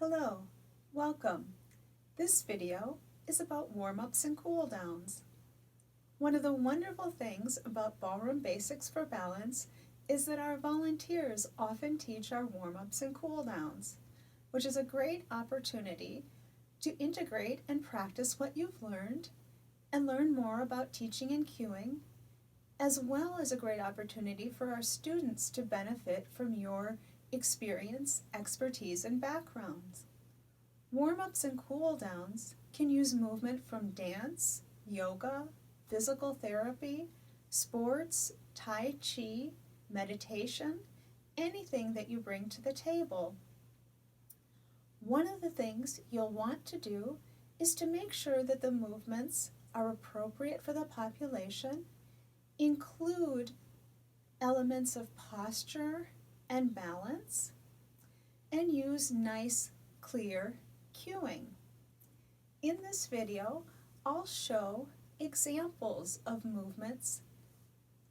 Hello, welcome. This video is about warm-ups and cool-downs. One of the wonderful things about Ballroom Basics for Balance is that our volunteers often teach our warm-ups and cool-downs, which is a great opportunity to integrate and practice what you've learned and learn more about teaching and cueing, as well as a great opportunity for our students to benefit from your experience, expertise, and backgrounds. Warm-ups and cool-downs can use movement from dance, yoga, physical therapy, sports, tai chi, meditation, anything that you bring to the table. One of the things you'll want to do is to make sure that the movements are appropriate for the population, include elements of posture and balance, and use nice, clear cueing. In this video, I'll show examples of movements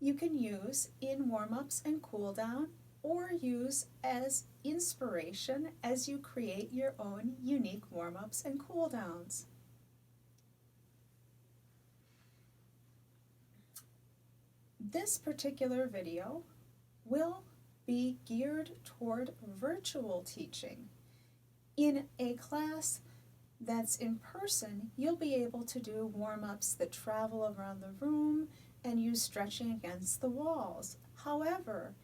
you can use in warm-ups and cool-down or use as inspiration as you create your own unique warm-ups and cool-downs. This particular video will be geared toward virtual teaching. In a class that's in person, you'll be able to do warm-ups that travel around the room and use stretching against the walls. However,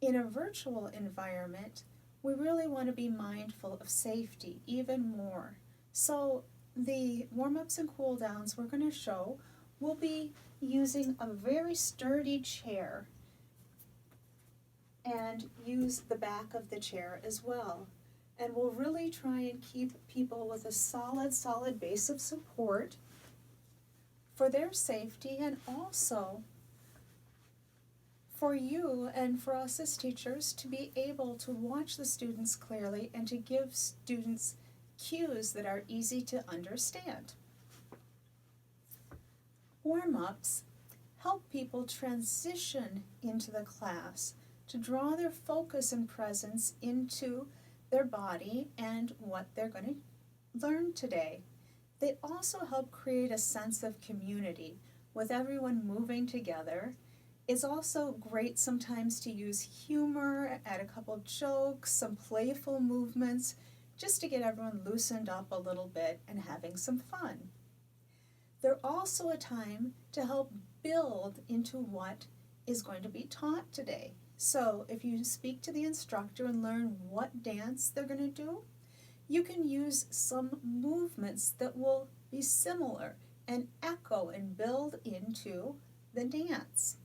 in a virtual environment, we really want to be mindful of safety even more. So the warm-ups and cool-downs we're going to show will be using a very sturdy chair and use the back of the chair as well. And we'll really try and keep people with a solid base of support for their safety, and also for you and for us as teachers to be able to watch the students clearly and to give students cues that are easy to understand. Warm-ups help people transition into the class to draw their focus and presence into their body and what they're going to learn today. They also help create a sense of community with everyone moving together. It's also great sometimes to use humor, add a couple jokes, some playful movements, just to get everyone loosened up a little bit and having some fun. They're also a time to help build into what is going to be taught today. So if you speak to the instructor and learn what dance they're going to do, you can use some movements that will be similar and echo and build into the dance.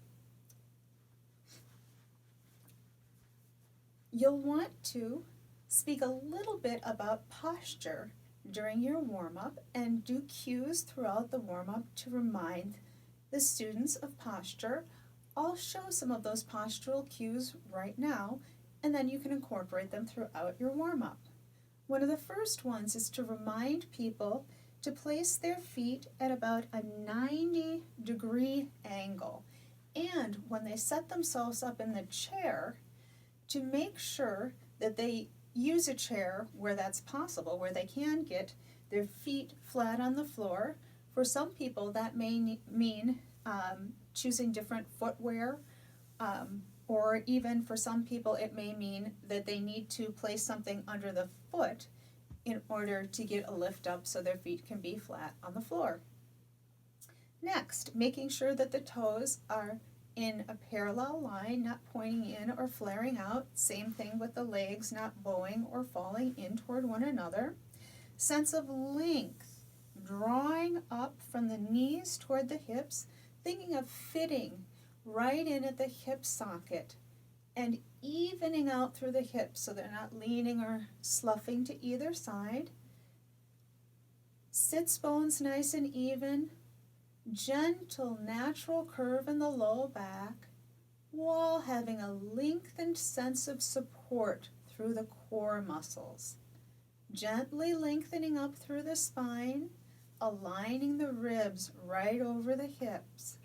You'll want to speak a little bit about posture during your warm-up and do cues throughout the warm-up to remind the students of posture. I'll show some of those postural cues right now, and then you can incorporate them throughout your warm-up. One of the first ones is to remind people to place their feet at about a 90-degree angle, and when they set themselves up in the chair, to make sure that they use a chair where that's possible, where they can get their feet flat on the floor. For some people, that may mean choosing different footwear, or even for some people it may mean that they need to place something under the foot in order to get a lift up so their feet can be flat on the floor. Next, making sure that the toes are in a parallel line, not pointing in or flaring out. Same thing with the legs, not bowing or falling in toward one another. Sense of length, drawing up from the knees toward the hips, thinking of fitting right in at the hip socket and evening out through the hips so they're not leaning or sloughing to either side. Sits bones nice and even. Gentle, natural curve in the low back while having a lengthened sense of support through the core muscles. Gently lengthening up through the spine, aligning the ribs right over the hips.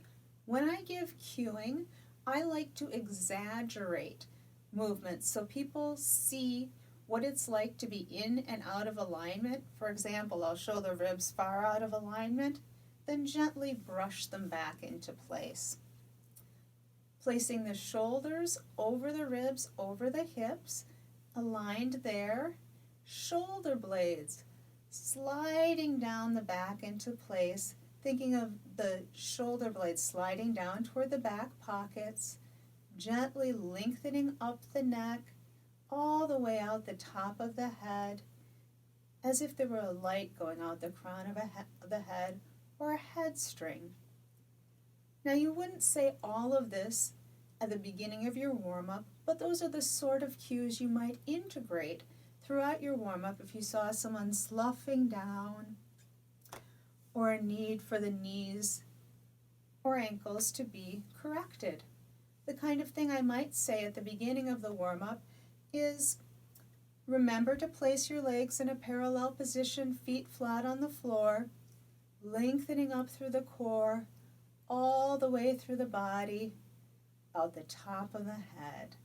When I give cueing, I like to exaggerate movements so people see what it's like to be in and out of alignment. For example, I'll show the ribs far out of alignment, then gently brush them back into place. Placing the shoulders over the ribs, over the hips, aligned there. Shoulder blades sliding down the back into place, thinking of the shoulder blades sliding down toward the back pockets, gently lengthening up the neck, all the way out the top of the head, as if there were a light going out the crown of the head or a head string. Now you wouldn't say all of this at the beginning of your warm-up, but those are the sort of cues you might integrate throughout your warm-up if you saw someone sloughing down or a need for the knees or ankles to be corrected. The kind of thing I might say at the beginning of the warm-up is, remember to place your legs in a parallel position, feet flat on the floor, lengthening up through the core, all the way through the body, out the top of the head.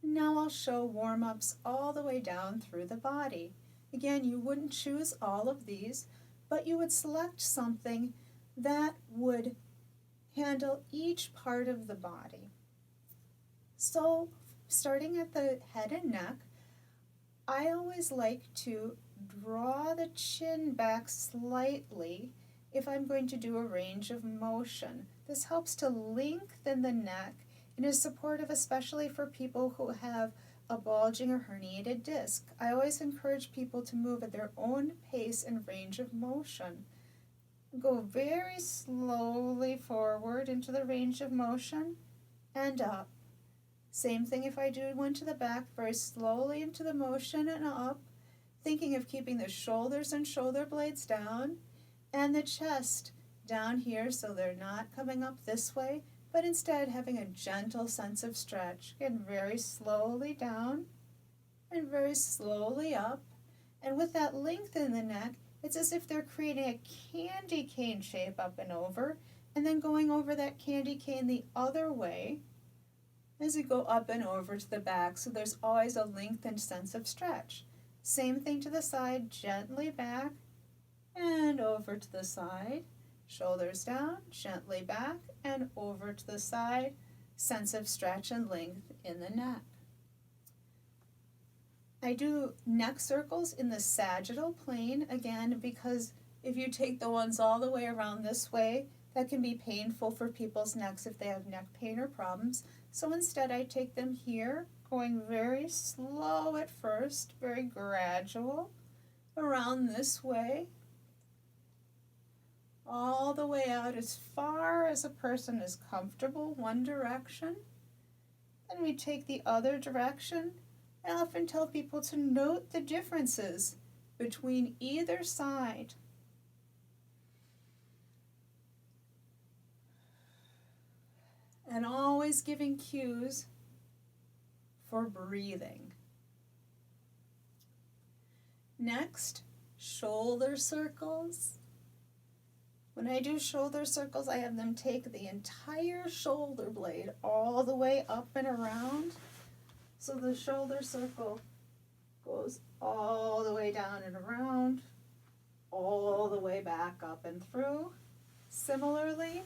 Now I'll show warm-ups all the way down through the body. Again, you wouldn't choose all of these, but you would select something that would handle each part of the body. So, starting at the head and neck, I always like to draw the chin back slightly if I'm going to do a range of motion. This helps to lengthen the neck and is supportive especially for people who have a bulging or herniated disc. I always encourage people to move at their own pace and range of motion. Go very slowly forward into the range of motion and up. Same thing if I do one to the back, very slowly into the motion and up, thinking of keeping the shoulders and shoulder blades down and the chest down here so they're not coming up this way, but instead having a gentle sense of stretch. Again, very slowly down and very slowly up. And with that length in the neck, it's as if they're creating a candy cane shape up and over, and then going over that candy cane the other way as you go up and over to the back, so there's always a lengthened sense of stretch. Same thing to the side, gently back and over to the side. Shoulders down, gently back and over to the side. Sense of stretch and length in the neck. I do neck circles in the sagittal plane, again, because if you take the ones all the way around this way, that can be painful for people's necks if they have neck pain or problems. So instead I take them here, going very slow at first, very gradual, around this way, all the way out as far as a person is comfortable, one direction. Then we take the other direction. I often tell people to note the differences between either side. And always giving cues for breathing. Next, shoulder circles. When I do shoulder circles, I have them take the entire shoulder blade all the way up and around. So the shoulder circle goes all the way down and around, all the way back up and through. Similarly,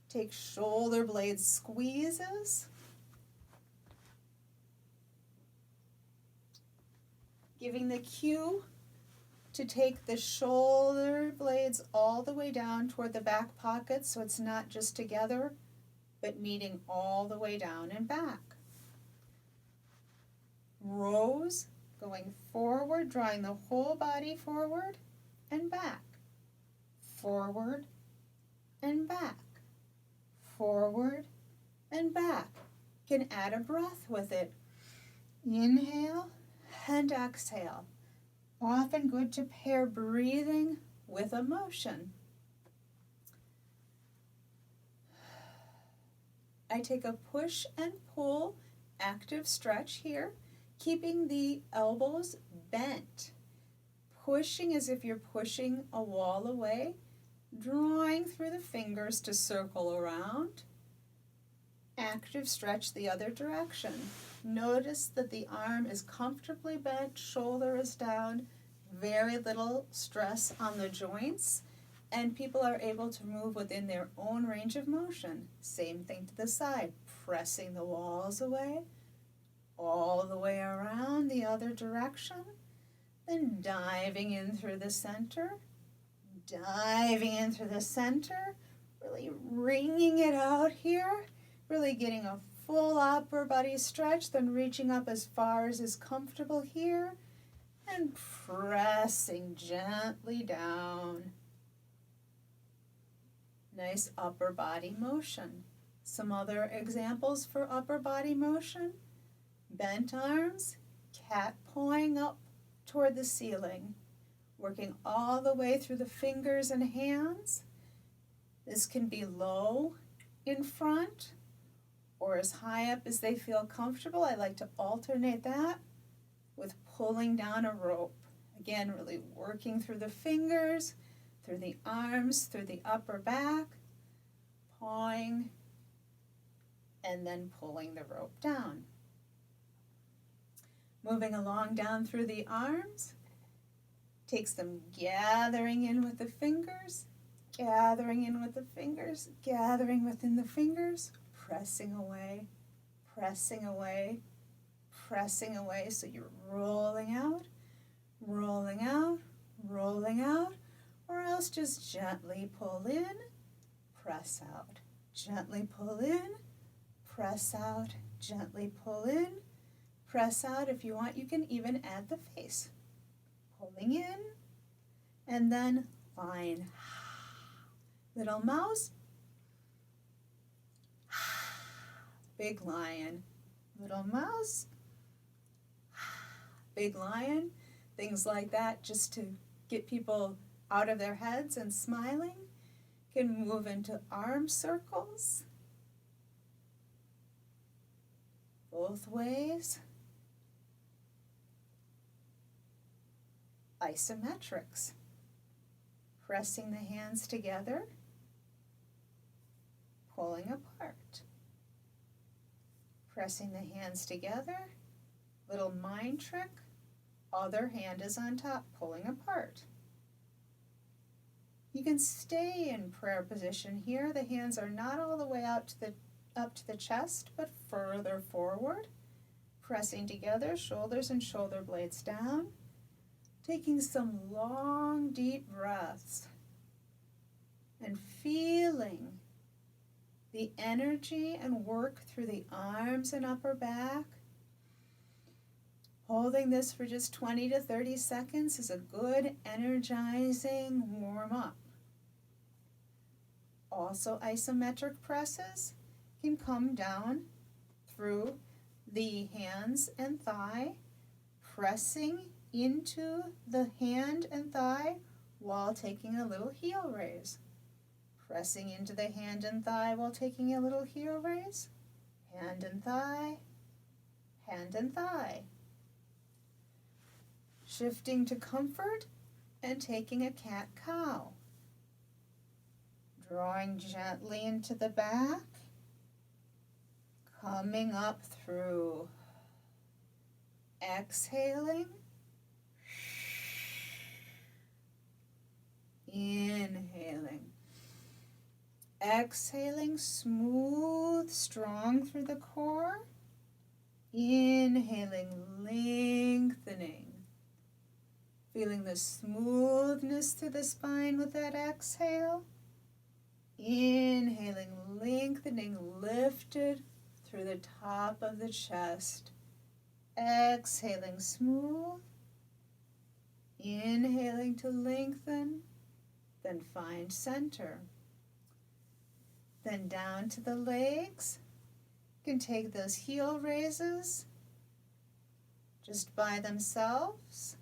take shoulder blade squeezes. Giving the cue to take the shoulder blades all the way down toward the back pocket so it's not just together, but meeting all the way down and back. Rows, going forward, drawing the whole body forward and back. Forward and back. Forward and back. You can add a breath with it. Inhale and exhale. Often good to pair breathing with emotion. I take a push and pull active stretch here, keeping the elbows bent. Pushing as if you're pushing a wall away, drawing through the fingers to circle around. Active stretch the other direction. Notice that the arm is comfortably bent, shoulder is down, very little stress on the joints, and people are able to move within their own range of motion. Same thing to the side, pressing the walls away, all the way around the other direction, then diving in through the center, really wringing it out here, really getting a full upper body stretch, then reaching up as far as is comfortable here, and pressing gently down. Nice upper body motion. Some other examples for upper body motion. Bent arms, cat pawing up toward the ceiling, working all the way through the fingers and hands. This can be low in front or as high up as they feel comfortable. I like to alternate that with pulling down a rope. Again, really working through the fingers, through the arms, through the upper back, pawing, and then pulling the rope down. Moving along down through the arms, takes them gathering in with the fingers, gathering in with the fingers, gathering within the fingers, pressing away, pressing away, pressing away. So you're rolling out, rolling out, rolling out, or else just gently pull in, press out. Gently pull in, press out, gently pull in, press out. If you want, you can even add the face. Pulling in, and then line. Little mouse, big lion. Little mouse, big lion. Things like that just to get people out of their heads and smiling. Can move into arm circles, both ways. Isometrics, pressing the hands together, pulling apart. Pressing the hands together, little mind trick, other hand is on top, pulling apart. You can stay in prayer position here. The hands are not all the way out to up to the chest, but further forward. Pressing together, shoulders and shoulder blades down. Taking some long, deep breaths and feeling the energy and work through the arms and upper back. Holding this for just 20 to 30 seconds is a good energizing warm-up. Also, isometric presses can come down through the hands and thigh, pressing into the hand and thigh while taking a little heel raise. Pressing into the hand and thigh while taking a little heel raise. Hand and thigh, hand and thigh. Shifting to comfort and taking a cat-cow. Drawing gently into the back. Coming up through. Exhaling. Inhaling. Exhaling, smooth, strong through the core. Inhaling, lengthening. Feeling the smoothness through the spine with that exhale. Inhaling, lengthening, lifted through the top of the chest. Exhaling, smooth. Inhaling to lengthen. Then find center. Then down to the legs. You can take those heel raises just by themselves.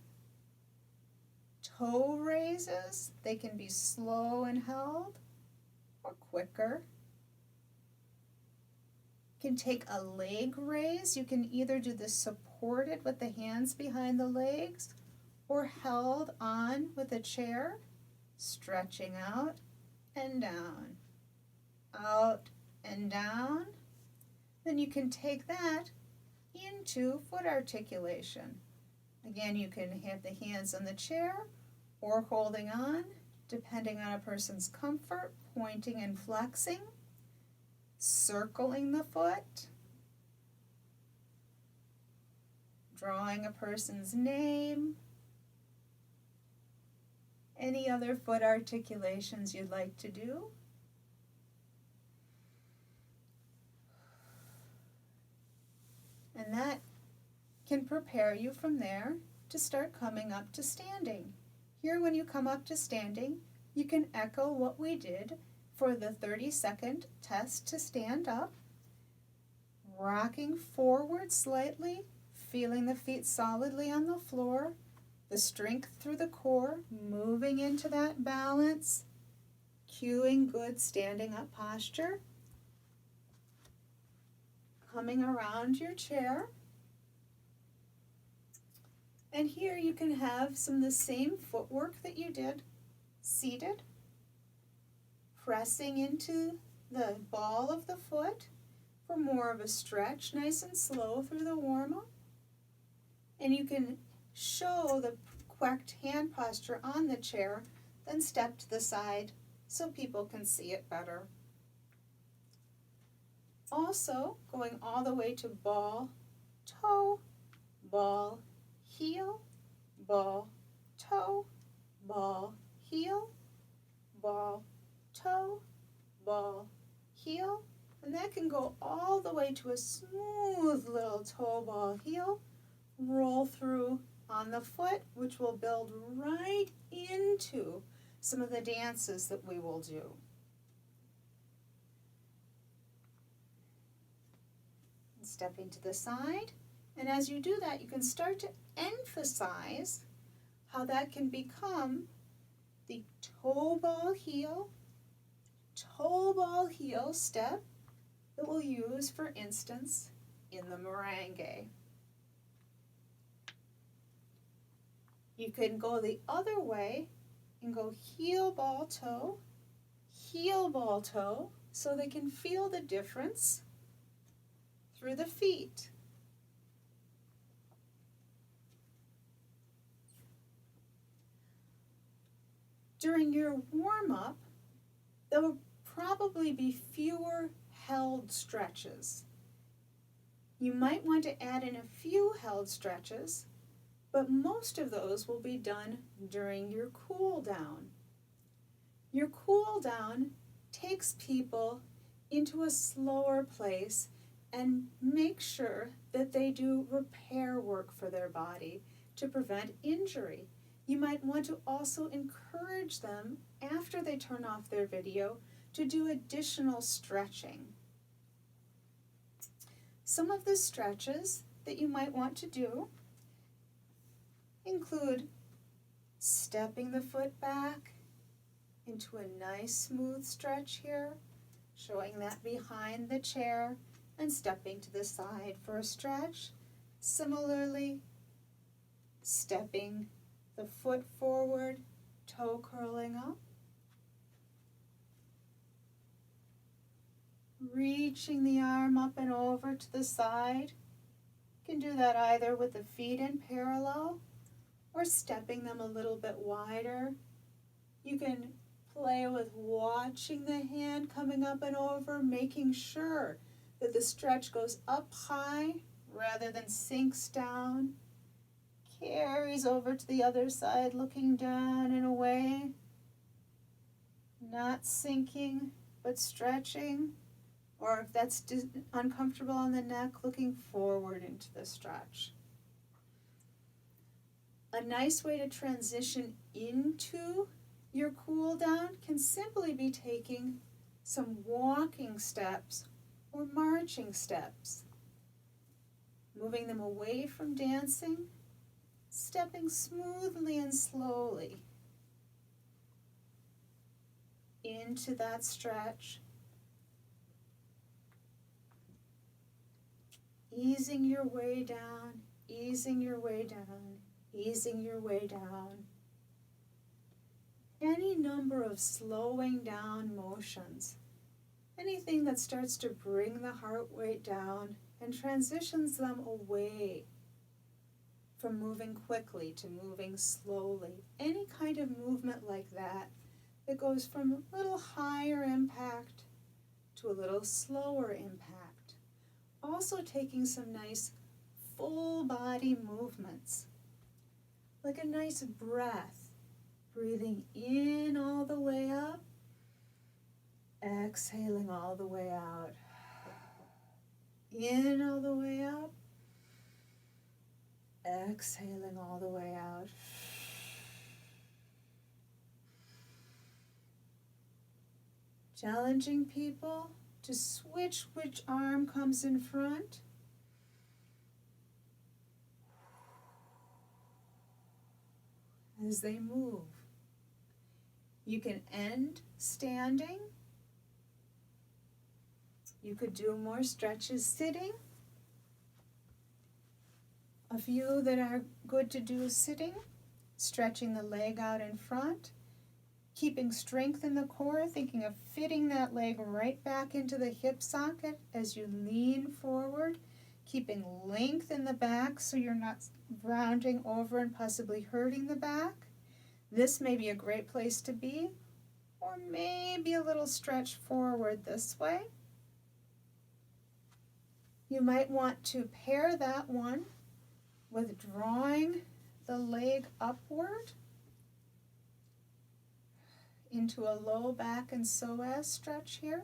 Toe raises, they can be slow and held or quicker. You can take a leg raise. You can either do this supported with the hands behind the legs or held on with a chair, stretching out and down, out and down. Then you can take that into foot articulation. Again, you can have the hands on the chair or holding on, depending on a person's comfort, pointing and flexing, circling the foot, drawing a person's name, any other foot articulations you'd like to do. And that can prepare you from there to start coming up to standing. Here, when you come up to standing, you can echo what we did for the 30-second test to stand up, rocking forward slightly, feeling the feet solidly on the floor, the strength through the core, moving into that balance, cueing good standing up posture, coming around your chair. And here you can have some of the same footwork that you did, seated, pressing into the ball of the foot for more of a stretch, nice and slow through the warm-up. And you can show the correct hand posture on the chair, then step to the side so people can see it better. Also, going all the way to ball, toe, ball, heel, ball, toe, ball, heel, ball, toe, ball, heel. And that can go all the way to a smooth little toe, ball, heel, roll through on the foot, which will build right into some of the dances that we will do. Stepping to the side, and as you do that, you can start to emphasize how that can become the toe ball heel step that we'll use, for instance, in the merengue. You can go the other way and go heel ball toe, so they can feel the difference through the feet. During your warm-up, there will probably be fewer held stretches. You might want to add in a few held stretches, but most of those will be done during your cool down. Your cool down takes people into a slower place and make sure that they do repair work for their body to prevent injury. You might want to also encourage them, after they turn off their video, to do additional stretching. Some of the stretches that you might want to do include stepping the foot back into a nice smooth stretch here, showing that behind the chair, and stepping to the side for a stretch. Similarly, stepping the foot forward, toe curling up, reaching the arm up and over to the side. You can do that either with the feet in parallel or stepping them a little bit wider. You can play with watching the hand coming up and over, making sure that the stretch goes up high rather than sinks down, carries over to the other side, looking down and away, not sinking but stretching, or if that's uncomfortable on the neck, looking forward into the stretch. A nice way to transition into your cool down can simply be taking some walking steps or marching steps, moving them away from dancing, stepping smoothly and slowly into that stretch, easing your way down, easing your way down, easing your way down. Any number of slowing down motions. anything that starts to bring the heart rate down and transitions them away from moving quickly to moving slowly. Any kind of movement like that that goes from a little higher impact to a little slower impact. Also taking some nice full body movements, like a nice breath, breathing in all the way up, exhaling all the way out. In all the way up, exhaling all the way out. Challenging people to switch which arm comes in front. As they move. You can end standing. You could do more stretches sitting. A few that are good to do sitting, stretching the leg out in front, keeping strength in the core, thinking of fitting that leg right back into the hip socket as you lean forward, keeping length in the back so you're not rounding over and possibly hurting the back. This may be a great place to be, or maybe a little stretch forward this way. You might want to pair that one with drawing the leg upward into a low back and psoas stretch here.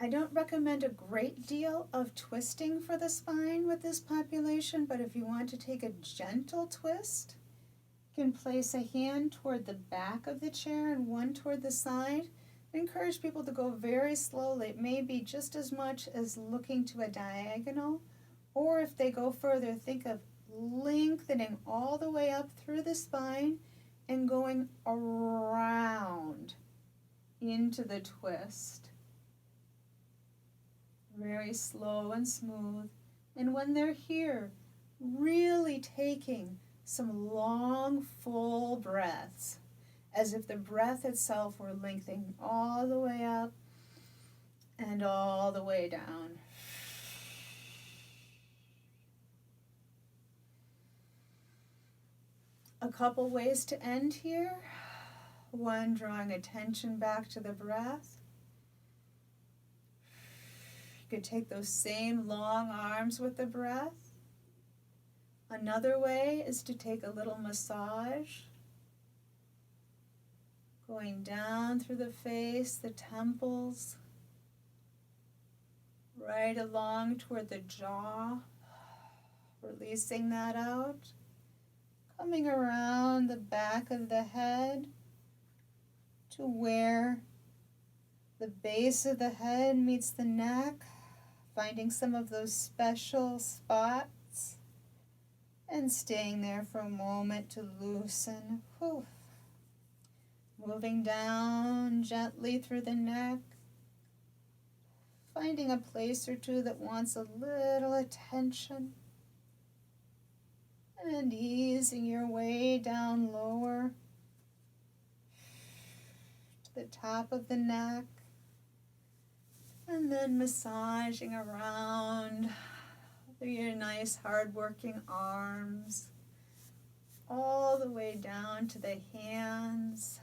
I don't recommend a great deal of twisting for the spine with this population, but if you want to take a gentle twist, you can place a hand toward the back of the chair and one toward the side. I encourage people to go very slowly. It may be just as much as looking to a diagonal, or if they go further, think of lengthening all the way up through the spine and going around into the twist. Very slow and smooth. And when they're here, really taking some long, full breaths, as if the breath itself were lengthening all the way up and all the way down. A couple ways to end here. One, drawing attention back to the breath. You could take those same long arms with the breath. Another way is to take a little massage, going down through the face, the temples, right along toward the jaw, releasing that out, coming around the back of the head to where the base of the head meets the neck, finding some of those special spots and staying there for a moment to loosen. Whew. Moving down gently through the neck, finding a place or two that wants a little attention, and easing your way down lower to the top of the neck, and then massaging around through your nice hard-working arms, all the way down to the hands.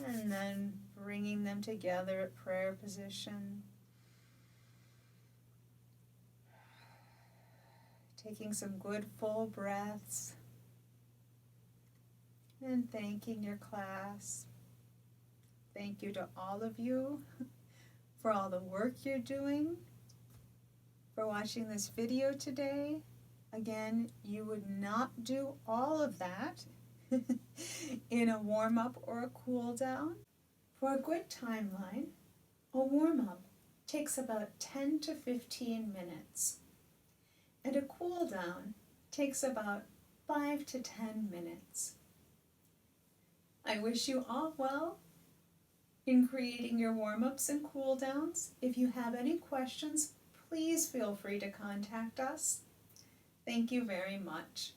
And then bringing them together at prayer position. Taking some good full breaths. And thanking your class. Thank you to all of you for all the work you're doing, for watching this video today. Again, you would not do all of that in a warm-up or a cool-down. For a good timeline, a warm-up takes about 10 to 15 minutes, and a cool-down takes about 5 to 10 minutes. I wish you all well. in creating your warm-ups and cool-downs. If you have any questions, please feel free to contact us. Thank you very much.